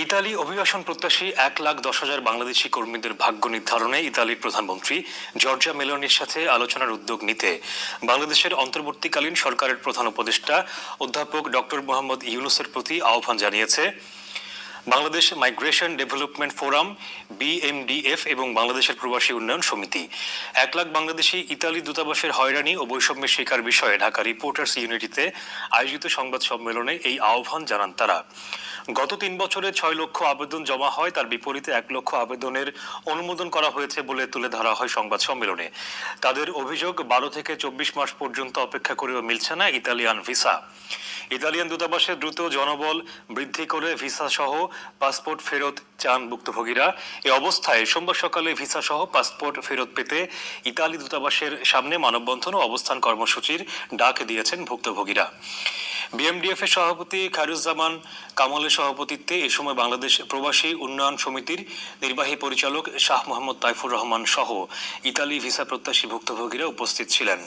Italy অভিবাসন প্রত্যাশী 1,10,000 বাংলাদেশি কর্মীদের ভাগ্য নির্ধারণে ইতালির প্রধানমন্ত্রী জর্জা মেলোনির সাথে আলোচনার উদ্যোগ নিতে বাংলাদেশের অন্তর্বর্তীকালীন সরকারের প্রধান উপদেষ্টা অধ্যাপক ডক্টর মোহাম্মদ ইউনূসের প্রতি আহ্বান জানিয়েছে Bangladesh migration development forum BMDF এবং বাংলাদেশের প্রবাসী উন্নয়ন সমিতি। 1 লাখ বাংলাদেশি ইতালি দূতাবাসের হয়রানি ও বৈষম্যের শিকার বিষয়ে ঢাকা রিপোর্টার্স ইউনিটিতে আয়োজিত সংবাদ সম্মেলনে এই আহ্বান জানান তারা। গত 3 বছরে 6 লক্ষ আবেদন জমা হয়, তার বিপরীতে 1 লক্ষ আবেদনের অনুমোদন করা হয়েছে বলে তুলে ধরা হয় সংবাদ সম্মেলনে। তাদের অভিযোগ 12 থেকে 24 মাস পর্যন্ত অপেক্ষা করেও মিলছে না ইতালিয়ান ভিসা। ইতালিয়ান দূতাবাসে দ্রুত জনবল বৃদ্ধি করে ভিসা সহ পাসপোর্ট ফেরত চান ভুক্তভোগীরা। এ অবস্থায় সোমবার সকালে ভিসা সহ পাসপোর্ট ফেরত পেতে ইতালি দূতাবাসের সামনে মানববন্ধন ও অবস্থান কর্মসূচির ডাক দিয়েছেন ভুক্তভোগীরা। BMDF এর সভাপতি খায়রুজ্জামান কামালের সভাপতিত্বে এ সময় বাংলাদেশ প্রবাসী উন্নয়ন সমিতির নির্বাহী পরিচালক শাহ মোহাম্মদ তাইফুর রহমান সহ ইতালি ভিসা প্রত্যাশী ভুক্তভোগীরা উপস্থিত ছিলেন।